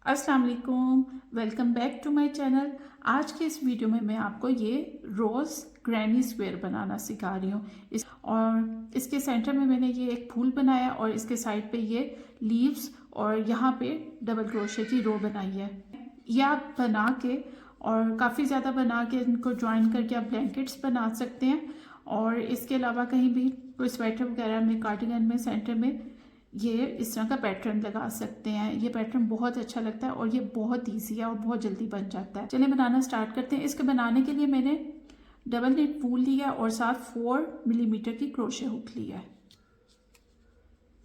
अस्सलाम वालेकुम, welcome back to my channel. आज के इस वीडियो में मैं आपको ये रोज़ ग्रैनी स्क्वायर बनाना सिखा रही हूँ। इसके सेंटर में मैंने ये एक फूल बनाया और इसके साइड पे ये लीव्स और यहाँ पे डबल क्रोशे की रो बनाई है। ये आप बना के और काफ़ी ज़्यादा बना के इनको ज्वाइन करके आप ब्लैंकेट्स बना सकते हैं। और इसके अलावा कहीं भी कोई स्वेटर वगैरह में, कार्डिगन में, सेंटर में ये इस तरह का पैटर्न लगा सकते हैं। ये पैटर्न बहुत अच्छा लगता है और ये बहुत इजी है और बहुत जल्दी बन जाता है। चलिए बनाना स्टार्ट करते हैं। इसके बनाने के लिए मैंने डबल नीट वूल लिया और साथ 4 मिलीमीटर की क्रोशे हुक लिया है।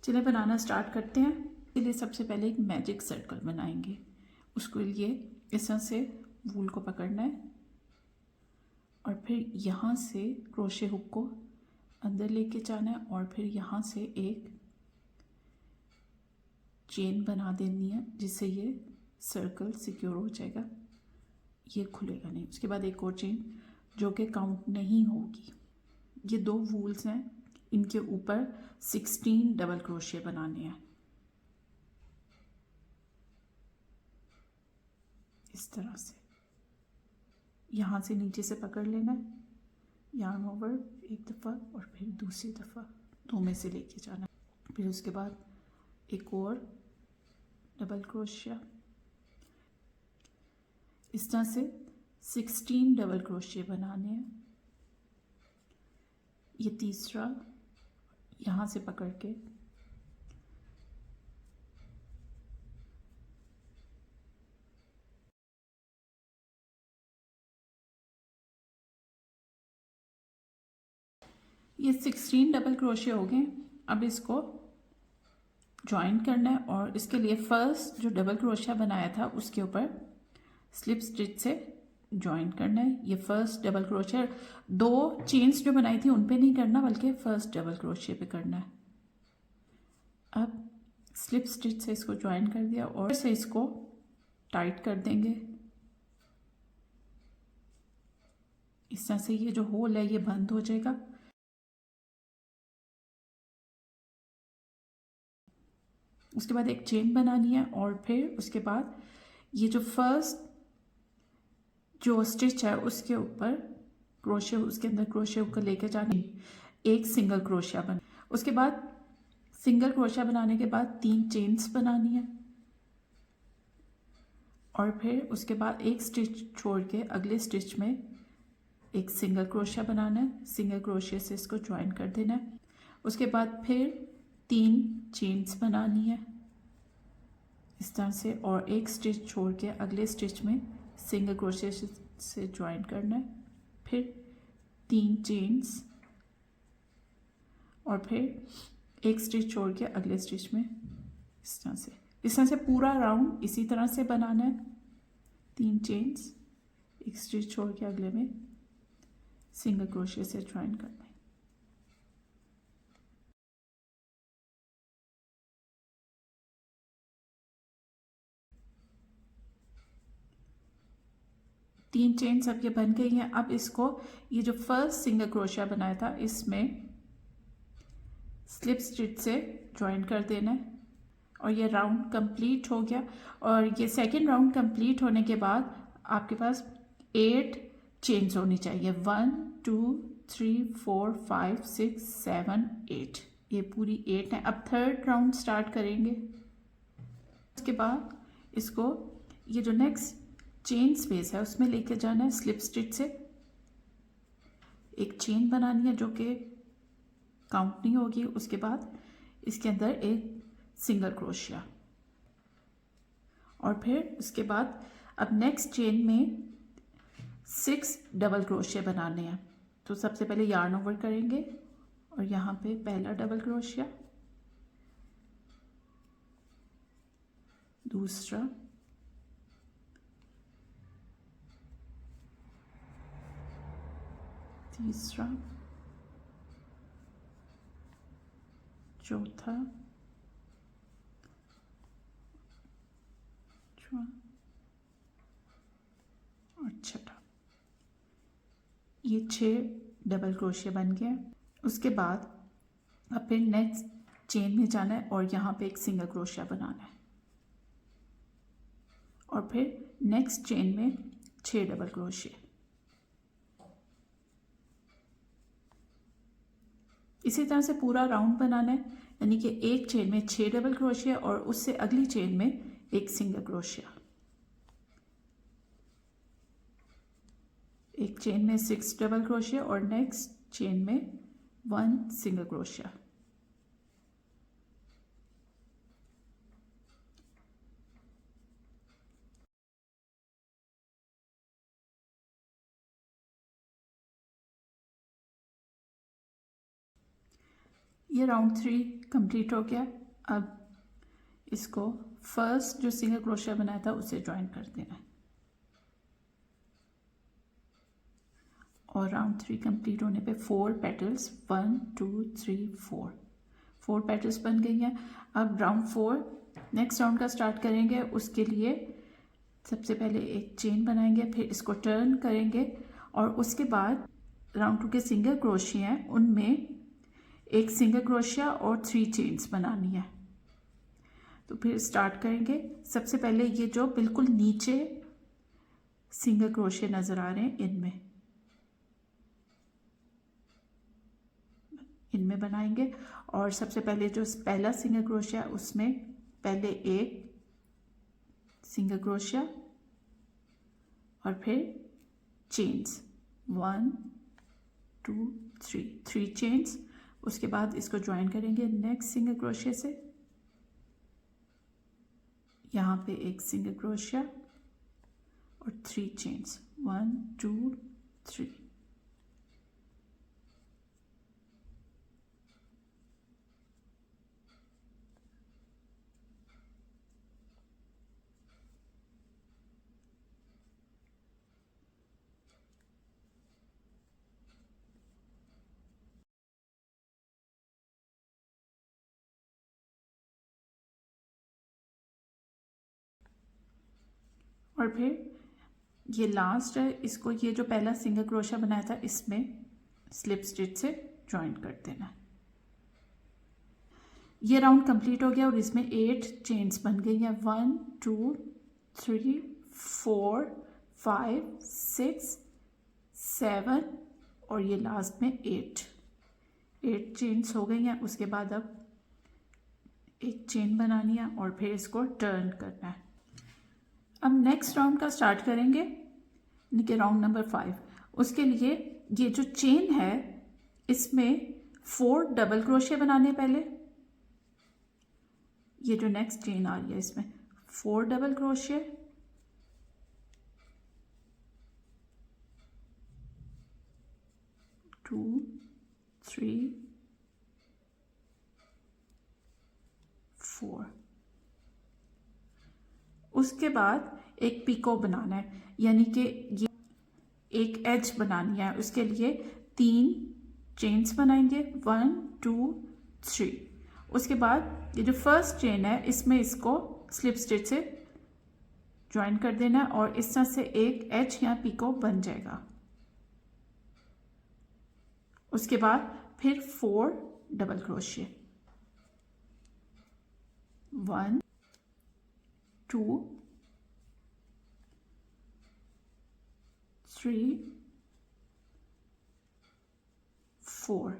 चलिए बनाना स्टार्ट करते हैं। इसके लिए सबसे पहले एक मैजिक सर्कल बनाएंगे। उसके लिए इस तरह से वूल को पकड़ना है और फिर यहाँ से क्रोशे हुक को अंदर लेके जाना है और फिर यहाँ से एक चेन बना देनी है जिससे ये सर्कल सिक्योर हो जाएगा, ये खुलेगा नहीं। उसके बाद एक और चेन जो कि काउंट नहीं होगी। ये 2 वूल्स हैं, इनके ऊपर 16 डबल क्रोशे बनाने हैं इस तरह से। यहाँ से नीचे से पकड़ लेना है, यार्न ओवर एक दफ़ा और फिर दूसरी दफ़ा, 2 में से लेके जाना है। फिर उसके बाद एक और डबल क्रोशिया, इस तरह से 16 डबल क्रोशिया बनाने हैं। ये तीसरा यहाँ से पकड़ के ये 16 डबल क्रोशिया हो गए। अब इसको ज्वाइन करना है और इसके लिए फर्स्ट जो डबल क्रोशिया बनाया था उसके ऊपर स्लिप स्टिच से ज्वाइन करना है। ये फर्स्ट डबल क्रोशिया, 2 चेन्स जो बनाई थी उन पे नहीं करना बल्कि फर्स्ट डबल क्रोशिया पे करना है। अब स्लिप स्टिच से इसको ज्वाइन कर दिया और से इसको टाइट कर देंगे। इस तरह से ये जो होल है ये बंद हो जाएगा। उसके बाद एक चेन बनानी है और फिर उसके बाद ये जो फर्स्ट जो स्टिच है उसके ऊपर क्रोशे, उसके अंदर क्रोशे को लेके जाना, एक सिंगल क्रोशिया बना। उसके बाद सिंगल क्रोशिया बनाने के बाद 3 चेन्स बनानी है और फिर उसके बाद एक स्टिच छोड़ के अगले स्टिच में एक सिंगल क्रोशिया बनाना है। सिंगल क्रोशिया से इसको ज्वाइन कर देना है। उसके बाद फिर 3 चेन्स बनानी है इस तरह से और एक स्टिच छोड़ के अगले स्टिच में सिंगल क्रोशिया से ज्वाइन करना है। फिर 3 चेन्स और फिर एक स्टिच छोड़ के अगले स्टिच में इस तरह से पूरा राउंड इसी तरह से बनाना है। 3 चेन्स, एक स्टिच छोड़ के अगले में सिंगल क्रोशिया से ज्वाइन करना है। तीन चेन्स अब ये बन गई हैं। अब इसको ये जो फर्स्ट सिंगल क्रोशिया बनाया था इसमें स्लिप स्टिच से ज्वाइन कर देना है और ये राउंड कंप्लीट हो गया। और ये सेकंड राउंड कंप्लीट होने के बाद आपके पास 8 चेन्स होनी चाहिए। 1 2 3 4 5 6 7 8, ये पूरी 8 है। अब थर्ड राउंड स्टार्ट करेंगे। उसके बाद इसको ये जो नेक्स्ट चेन स्पेस है उसमें लेके जाना है। स्लिप स्टिच से एक चेन बनानी है जो कि काउंट नहीं होगी। उसके बाद इसके अंदर एक सिंगल क्रोशिया और फिर उसके बाद अब नेक्स्ट चेन में 6 डबल क्रोशिया बनाने हैं। तो सबसे पहले यार्न ओवर करेंगे और यहाँ पे पहला डबल क्रोशिया, दूसरा, तीसरा, चौथा, और छठा। ये 6 डबल क्रोशिया बन गए। उसके बाद अब फिर नेक्स्ट चेन में जाना है और यहाँ पे एक सिंगल क्रोशिया बनाना है। और फिर नेक्स्ट चेन में 6 डबल क्रोशिया। इसी तरह से पूरा राउंड बनाना है, यानी कि एक चेन में 6 डबल क्रोशिया और उससे अगली चेन में एक सिंगल क्रोशिया। एक चेन में 6 डबल क्रोशिया और नेक्स्ट चेन में 1 सिंगल क्रोशिया। ये राउंड 3 कंप्लीट हो गया। अब इसको फर्स्ट जो सिंगल क्रोशिया बनाया था उसे ज्वाइन कर देना है और राउंड 3 कंप्लीट होने पे 4 पेटल्स 1 2 3 4 पेटल्स बन गई हैं। अब राउंड 4 नेक्स्ट राउंड का स्टार्ट करेंगे। उसके लिए सबसे पहले एक चेन बनाएंगे, फिर इसको टर्न करेंगे और उसके बाद राउंड 2 के सिंगल क्रोशिया हैं उनमें एक सिंगल क्रोशिया और 3 चेन्स बनानी है। तो फिर स्टार्ट करेंगे। सबसे पहले ये जो बिल्कुल नीचे सिंगल क्रोशिया नज़र आ रहे हैं इनमें बनाएंगे और सबसे पहले जो पहला सिंगल क्रोशिया उसमें पहले एक सिंगल क्रोशिया और फिर चेन्स 1 2 3 चेन्स। उसके बाद इसको ज्वाइन करेंगे नेक्स्ट सिंगल क्रोशिया से। यहाँ पे एक सिंगल क्रोशिया और 3 चेन्स 1 2 3। और फिर ये लास्ट है, इसको ये जो पहला सिंगल क्रोशिया बनाया था इसमें स्लिप स्टिच से ज्वाइन कर देना। ये राउंड कंप्लीट हो गया और इसमें 8 चेन्स बन गई हैं 1 2 3 4 5 6 7 और ये लास्ट में 8 चेन्स हो गई हैं। उसके बाद अब एक चेन बनानी है और फिर इसको टर्न करना है। अब नेक्स्ट राउंड का स्टार्ट करेंगे, यानी कि राउंड नंबर 5। उसके लिए ये जो चेन है इसमें 4 डबल क्रोशिया बनाने पहले। ये जो नेक्स्ट चेन आ रही है इसमें 4 डबल क्रोशिया, टू 3 4। उसके बाद एक पिको बनाना है, यानी कि ये एक एज बनानी है। उसके लिए 3 चेन्स बनाएंगे 1 2 3। उसके बाद ये जो फर्स्ट चेन है इसमें इसको स्लिप स्टिच से ज्वाइन कर देना है और इस तरह से एक एज या पिको बन जाएगा। उसके बाद फिर 4 डबल क्रोशिया 1 2 3 4।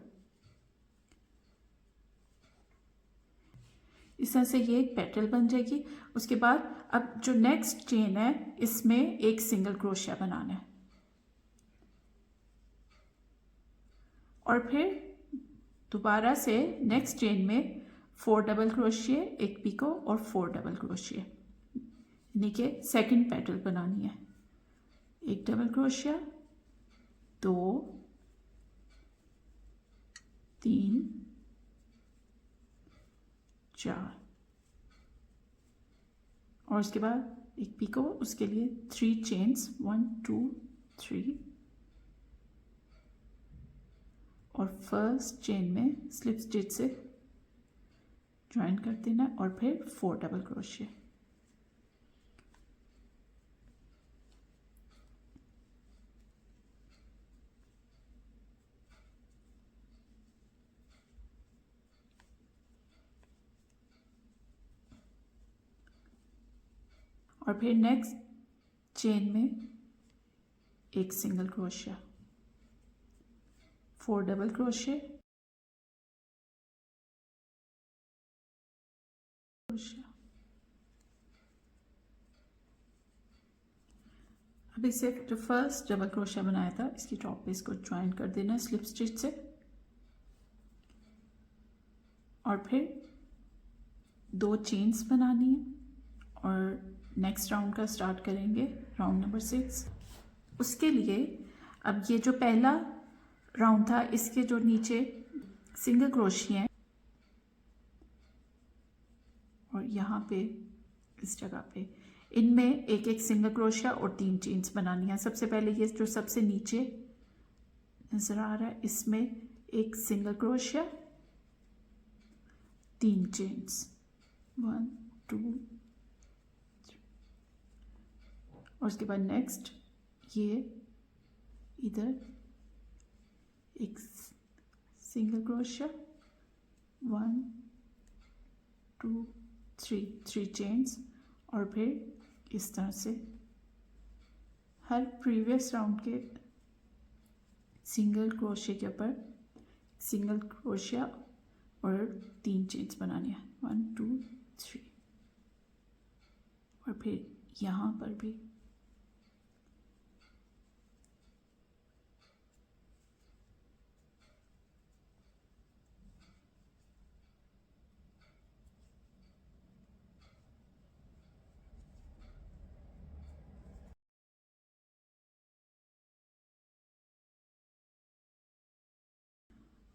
इस तरह से ये एक पेटल बन जाएगी। उसके बाद अब जो नेक्स्ट चेन है इसमें एक सिंगल क्रोशिया बनाना है और फिर दोबारा से नेक्स्ट चेन में 4 डबल क्रोशिया, एक पिको और 4 डबल क्रोशिया, यानी कि सेकंड पेटल बनानी है। एक डबल क्रोशिया 2 3 4 और उसके बाद एक पिको, उसके लिए 3 चेन्स 1 2 3 और फर्स्ट चेन में स्लिप स्टिच से ज्वाइन कर देना और फिर 4 डबल क्रोशिया। और फिर नेक्स्ट चेन में एक सिंगल क्रोशिया, 4 डबल क्रोशिया, अब इसे जो फर्स्ट डबल क्रोशिया बनाया था इसकी टॉप पे इसको ज्वाइन कर देना स्लिप स्टिच से, और फिर 2 चेन्स बनानी है और नेक्स्ट राउंड का स्टार्ट करेंगे, राउंड नंबर 6। उसके लिए अब ये जो पहला राउंड था इसके जो नीचे सिंगल क्रोशिया हैं और यहाँ पे इस जगह पे इनमें एक एक सिंगल क्रोशिया और 3 चेन्स बनानी है। सबसे पहले ये जो सबसे नीचे नजर आ रहा है इसमें एक सिंगल क्रोशिया, 3 चेन्स, 1 2 3, और उसके बाद नेक्स्ट ये इधर एक सिंगल क्रोशिया, 1 2 3 चेन्स, और फिर इस तरह से हर प्रीवियस राउंड के सिंगल क्रोशिया के ऊपर सिंगल क्रोशिया और 3 चेन्स बनानी है, 1 2 3, और फिर यहाँ पर भी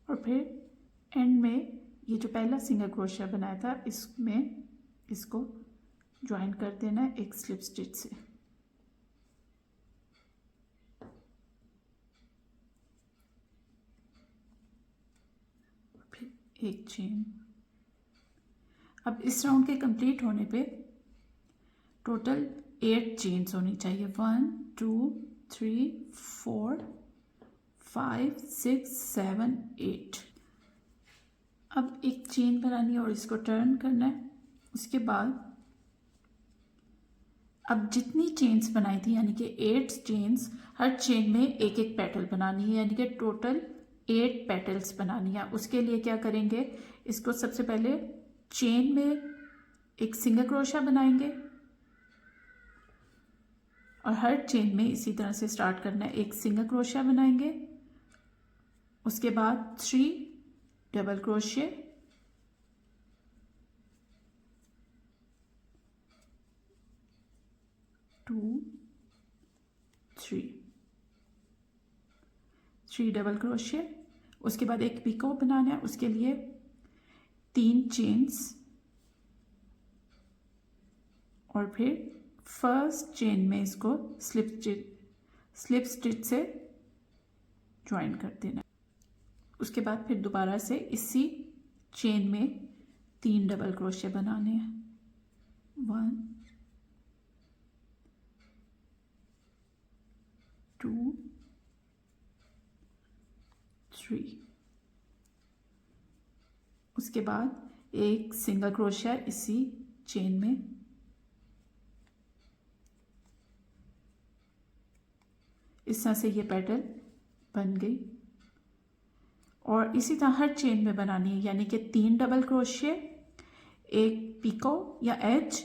और फिर एंड में ये जो पहला सिंगल क्रोशिया बनाया था इसमें इसको ज्वाइन कर देना है एक स्लिप स्टिच से, फिर एक चेन। अब इस राउंड के कंप्लीट होने पे टोटल 8 चेन्स होनी चाहिए, 1 2 3 4 5 6 7 8। अब एक चेन बनानी है और इसको टर्न करना है। उसके बाद अब जितनी चेन्स बनाई थी यानी कि 8 चेन्स, हर चेन में एक एक पेटल बनानी है, यानी कि टोटल 8 पेटल्स बनानी है। उसके लिए क्या करेंगे, इसको सबसे पहले चेन में एक सिंगल क्रोशिया बनाएंगे और हर चेन में इसी तरह से स्टार्ट करना है, एक सिंगल क्रोशिया बनाएंगे, उसके बाद 3 डबल क्रोशिया, 2 3 डबल क्रोशिया, उसके बाद एक पिको बनाना है, उसके लिए 3 चेन्स और फिर फर्स्ट चेन में इसको स्लिप स्टिच से ज्वाइन कर देना है। उसके बाद फिर दोबारा से इसी चेन में 3 डबल क्रोशिया बनाने हैं, 1 2 3, उसके बाद एक सिंगल क्रोशिया इसी चेन में, इस तरह से ये पेटल बन गई। और इसी तरह हर चेन में बनानी है, यानी कि 3 डबल क्रोशिया, एक पिको या एज,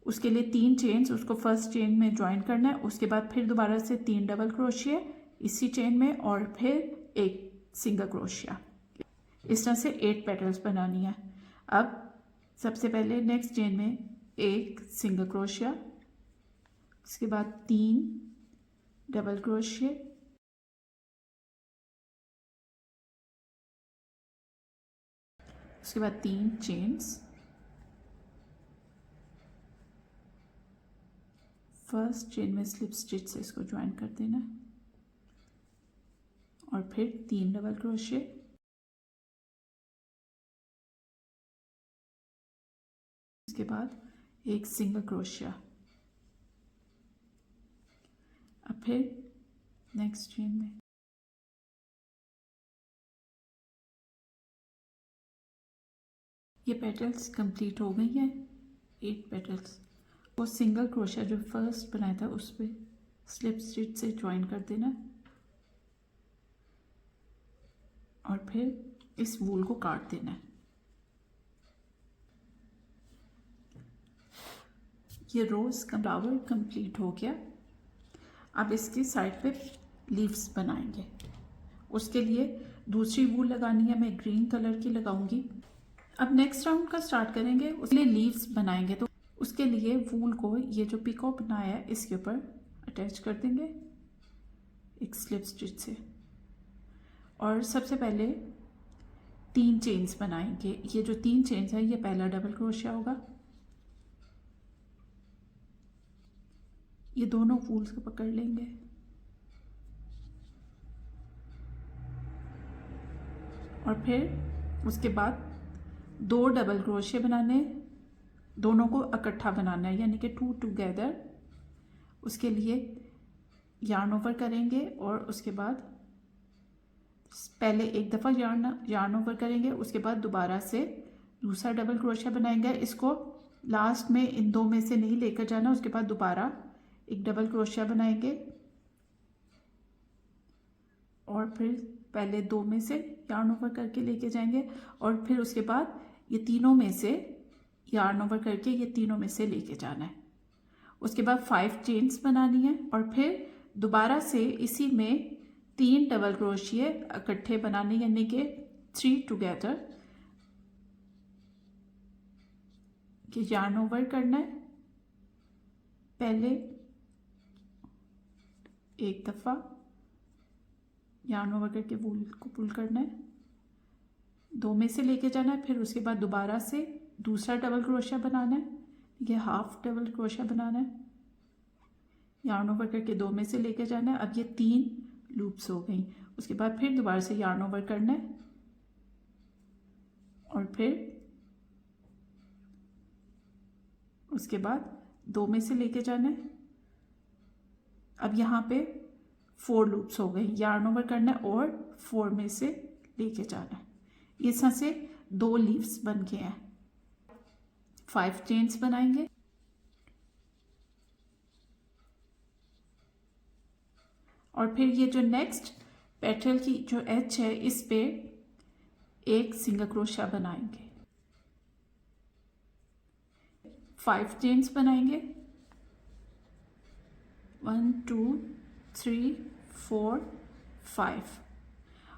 उसके लिए 3 चेन्स, उसको फर्स्ट चेन में ज्वाइन करना है, उसके बाद फिर दोबारा से 3 डबल क्रोशिया इसी चेन में और फिर एक सिंगल क्रोशिया। इस तरह से 8 पेटल्स बनानी है। अब सबसे पहले नेक्स्ट चेन में एक सिंगल क्रोशिया, उसके बाद 3 डबल क्रोशिया, उसके बाद 3 चेन्स, फर्स्ट चेन में स्लिप स्टिच से इसको ज्वाइन कर देना और फिर 3 डबल क्रोशिया, उसके बाद एक सिंगल क्रोशिया। अब फिर नेक्स्ट चेन में ये पेटल्स कंप्लीट हो गई हैं, 8 पेटल्स। वो सिंगल क्रोशिया जो फर्स्ट बनाया था उस पर स्लिप स्टिच से ज्वाइन कर देना और फिर इस वूल को काट देना है। ये रोज़ का फ्लावर कंप्लीट हो गया। अब इसकी साइड पे लीव्स बनाएंगे। उसके लिए दूसरी वूल लगानी है, मैं ग्रीन कलर की लगाऊंगी। अब नेक्स्ट राउंड का स्टार्ट करेंगे, उसके लिए लीव्स बनाएंगे। तो उसके लिए वूल को ये जो पिको बनाया है इसके ऊपर अटैच कर देंगे एक स्लिप स्टिच से, और सबसे पहले 3 चेन्स बनाएंगे। ये जो 3 चेन्स है ये पहला डबल क्रोशिया होगा। ये दोनों वूल्स को पकड़ लेंगे और फिर उसके बाद 2 डबल क्रोशिया बनाने, दोनों को इकट्ठा बनाना है यानी कि 2 टुगेदर। उसके लिए यार्न ओवर करेंगे और उसके बाद पहले एक दफ़ा यार्न ओवर करेंगे, उसके बाद दोबारा से दूसरा डबल क्रोशिया बनाएंगे। इसको लास्ट में इन 2 में से नहीं लेकर जाना। उसके बाद दोबारा एक डबल क्रोशिया बनाएंगे और फिर पहले 2 में से यार्न ओवर करके लेके जाएंगे और फिर उसके बाद ये तीनों में से यार्न ओवर करके ये तीनों में से लेके जाना है। उसके बाद 5 चेन्स बनानी है और फिर दोबारा से इसी में 3 डबल क्रोशिया इकट्ठे बनाने यानी कि 3 टुगेदर कि यार्न ओवर करना है। पहले एक दफ़ा यार्न ओवर करके वूल को पुल करना है, 2 में से लेके जाना है, फिर उसके बाद दोबारा से दूसरा डबल क्रोशिया बनाना है, ये हाफ डबल क्रोशिया बनाना है, यार्न ओवर करके 2 में से लेके जाना है। अब ये 3 लूप्स हो गई। उसके बाद फिर दोबारा से यार्न ओवर करना है और फिर उसके बाद 2 में से लेके जाना है। अब यहाँ पे 4 लूप्स हो गए, यार्न ओवर करना है और 4 में से लेके जाना है। इस तरह से 2 लीव्स बन गए हैं। 5 चेन्स बनाएंगे और फिर ये जो नेक्स्ट पेटल की जो एज है इस पे एक सिंगल क्रोशिया बनाएंगे। 5 चेन्स बनाएंगे, 1 2 3 4 5।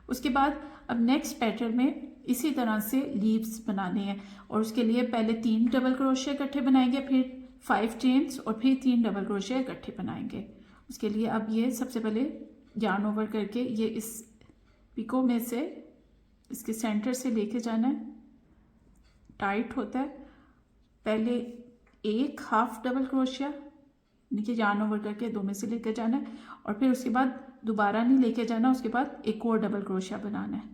उसके बाद अब नेक्स्ट पैटर्न में इसी तरह से लीव्स बनाने हैं और उसके लिए पहले 3 डबल क्रोशिया इकट्ठे बनाएंगे, फिर 5 चेन्स और फिर 3 डबल क्रोशिया इकट्ठे बनाएंगे। उसके लिए अब ये सबसे पहले यार्न ओवर करके ये इस पिको में से इसके सेंटर से लेके जाना है, टाइट होता है। पहले एक हाफ डबल क्रोशिया नीचे यार्न ओवर करके 2 में से लेके जाना है और फिर उसके बाद दोबारा नहीं लेके जाना, उसके बाद एक और डबल क्रोशिया बनाना है।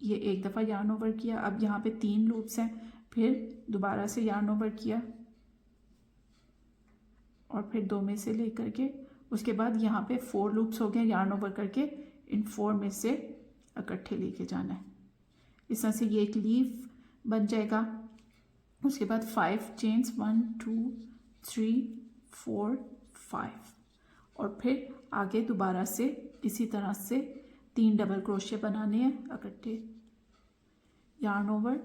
ये एक दफ़ा यार्न ओवर किया। अब यहाँ पे 3 लूप्स हैं, फिर दोबारा से यार्न ओवर किया और फिर 2 में से लेकर के उसके बाद यहाँ पे 4 लूप्स हो गए। यार्न ओवर करके इन 4 में से इकट्ठे लेके जाना है। इस तरह से ये एक लीफ बन जाएगा। उसके बाद 5 चेन्स, 1 2 3 4 5 और फिर आगे दोबारा से इसी तरह से 3 डबल क्रोशिया बनाने हैं इकट्ठे। यार्न ओवर,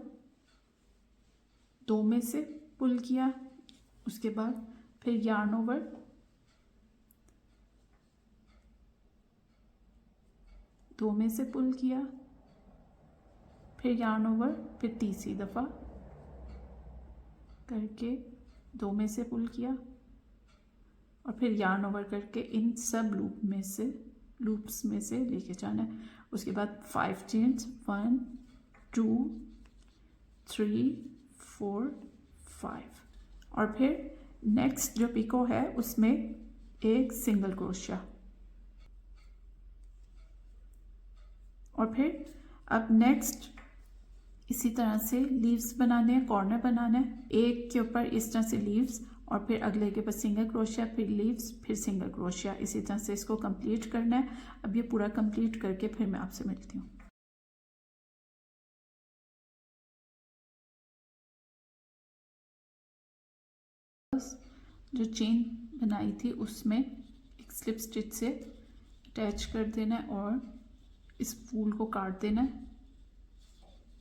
2 में से पुल किया, उसके बाद फिर यार्न ओवर, दो में से पुल किया, फिर यार्न ओवर, फिर तीसरी दफ़ा करके 2 में से पुल किया और फिर यार्न ओवर करके इन सब लूप्स में से लेके जाना है। उसके बाद 5 चेन्स, 1 2 3 4 5 और फिर नेक्स्ट जो पिको है उसमें एक सिंगल क्रोशिया और फिर अब नेक्स्ट इसी तरह से लीव्स बनाने हैं, कॉर्नर बनाना है। एक के ऊपर इस तरह से लीव्स और फिर अगले के ऊपर सिंगल क्रोशिया, फिर लीव्स, फिर सिंगल क्रोशिया। इसी तरह से इसको कंप्लीट करना है। अब ये पूरा कंप्लीट करके फिर मैं आपसे मिलती हूँ। जो चेन बनाई थी उसमें एक स्लिप स्टिच से अटैच कर देना है और इस फूल को काट देना है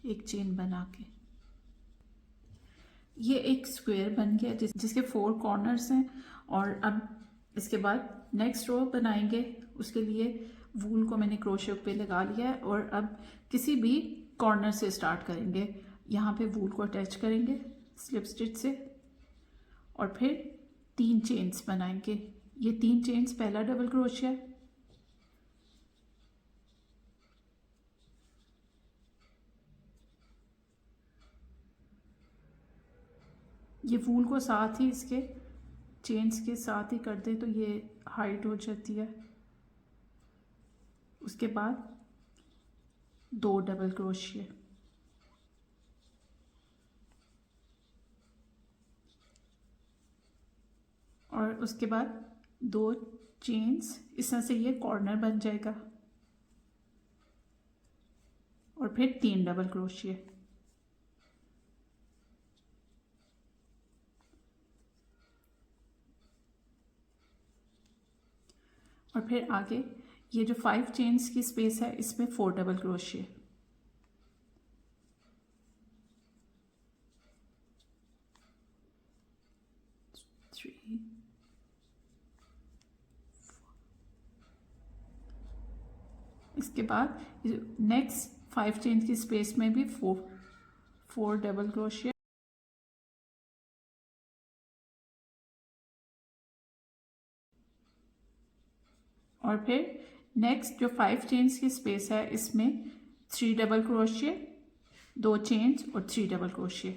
एक चेन बना के। ये एक स्क्वायर बन गया जिसके 4 कॉर्नर्स हैं। और अब इसके बाद नेक्स्ट रो बनाएंगे, उसके लिए वूल को मैंने क्रोशे पे लगा लिया है और अब किसी भी कॉर्नर से स्टार्ट करेंगे। यहाँ पे वूल को अटैच करेंगे स्लिप स्टिच से और फिर 3 चेन्स बनाएंगे। ये 3 चेन्स पहला डबल क्रोशिया, ये वूल को साथ ही इसके चेन्स के साथ ही कर दे तो ये हाइट हो जाती है। उसके बाद 2 डबल क्रोशिया और उसके बाद 2 चेन्स, इस तरह से ये कॉर्नर बन जाएगा और फिर 3 डबल क्रोशिया। और फिर आगे ये जो 5 चेन्स की स्पेस है इसमें 4 डबल क्रोशिया। इसके बाद नेक्स्ट 5 चेन्स की स्पेस में भी 4 डबल क्रोशिया और फिर नेक्स्ट जो 5 चेन्स की स्पेस है इसमें 3 डबल क्रोशिया, 2 चेन्स और 3 डबल क्रोशिया।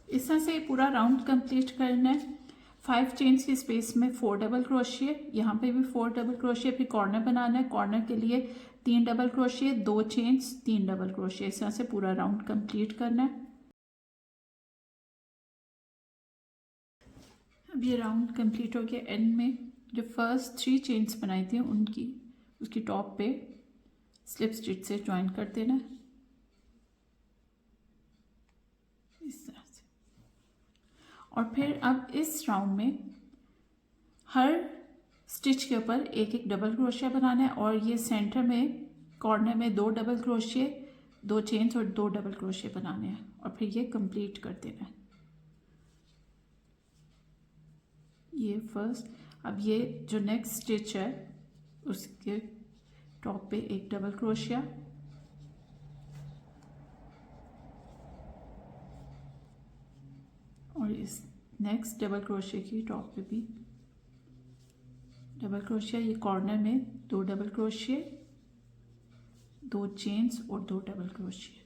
इस तरह से पूरा राउंड कंप्लीट करना है। 5 चेन्स की स्पेस में 4 डबल क्रोशिया, यहाँ पे भी 4 डबल क्रोशिया, फिर कॉर्नर बनाना है। कॉर्नर के लिए 3 double crochet, 2 chains, 3 double crochet, इस तरह से पूरा राउंड कंप्लीट करना है। अब ये राउंड कंप्लीट हो गया। एंड में जो फर्स्ट 3 चेन्स बनाई थी उसकी टॉप पे स्लिप स्टिच से ज्वाइन कर देना है इस तरह से। और फिर अब इस राउंड में हर स्टिच के ऊपर एक एक डबल क्रोशिया बनाना है और ये सेंटर में कॉर्नर में 2 डबल क्रोशिया, 2 चेन्स और 2 डबल क्रोशिया बनाने हैं और फिर ये कंप्लीट कर देना है। ये फर्स्ट, अब ये जो नेक्स्ट स्टिच है उसके टॉप पे एक डबल क्रोशिया और इस नेक्स्ट डबल क्रोशिया की टॉप पे भी डबल क्रोशिया। ये कॉर्नर में 2 डबल क्रोशिया, 2 चेन्स और 2 डबल क्रोशिया,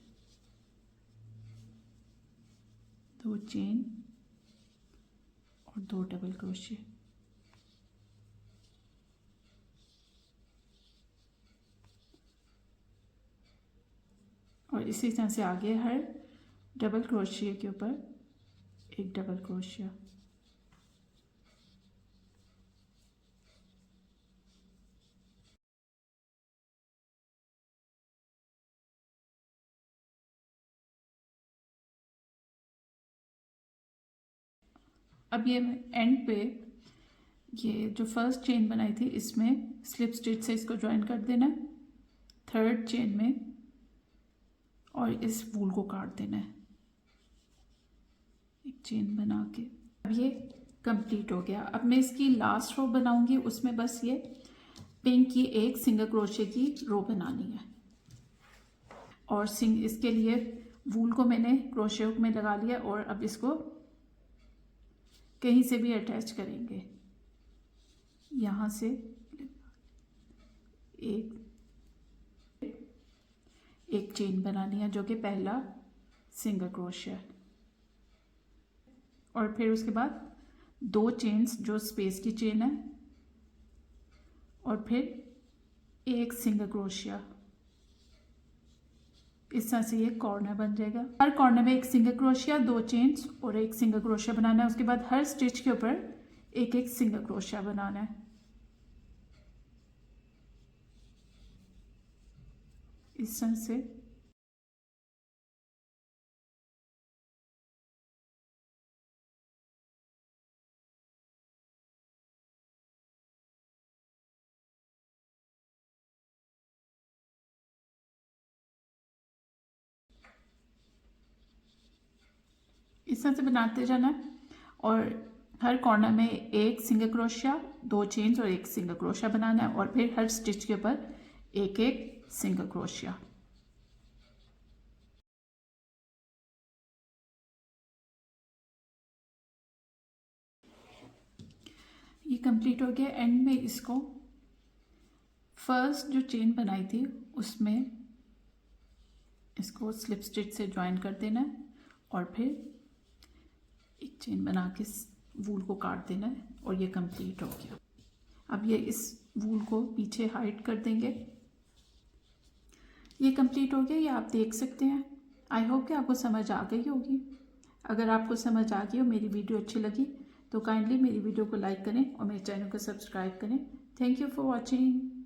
2 चेन और 2 डबल क्रोशिया। और इसी तरह से आगे हर डबल क्रोशिया के ऊपर एक डबल क्रोशिया। अब ये एंड पे ये जो फर्स्ट चेन बनाई थी इसमें स्लिप स्टिच से इसको ज्वाइन कर देना है 3rd चेन में और इस वूल को काट देना है एक चेन बना के। अब ये कंप्लीट हो गया। अब मैं इसकी लास्ट रो बनाऊंगी, उसमें बस ये पिंक की एक सिंगल क्रोशे की रो बनानी है और इसके लिए वूल को मैंने क्रोशे हुक में लगा लिया और अब इसको कहीं से भी अटैच करेंगे। यहाँ से एक चेन बनानी है जो कि पहला सिंगल क्रोशिया है और फिर उसके बाद 2 चेन्स जो स्पेस की चेन है और फिर एक सिंगल क्रोशिया। इस तरह से ये कॉर्नर बन जाएगा। हर कॉर्नर में एक सिंगल क्रोशिया, 2 चेन्स और एक सिंगल क्रोशिया बनाना है। उसके बाद हर स्टिच के ऊपर एक एक सिंगल क्रोशिया बनाना है। इस तरह से बनाते जाना है और हर कॉर्नर में एक सिंगल क्रोशिया, 2 चेन्स और एक सिंगल क्रोशिया बनाना है और फिर हर स्टिच के ऊपर एक एक सिंगल क्रोशिया। ये कंप्लीट हो गया। एंड में इसको फर्स्ट जो चेन बनाई थी उसमें इसको स्लिप स्टिच से ज्वाइन कर देना है और फिर एक चेन बना के वूल को काट देना है और ये कंप्लीट हो गया। अब ये इस वूल को पीछे हाइड कर देंगे। ये कंप्लीट हो गया, ये आप देख सकते हैं। आई होप कि आपको समझ आ गई होगी। अगर आपको समझ आ गई और मेरी वीडियो अच्छी लगी तो काइंडली मेरी वीडियो को लाइक करें और मेरे चैनल को सब्सक्राइब करें। Thank you for watching.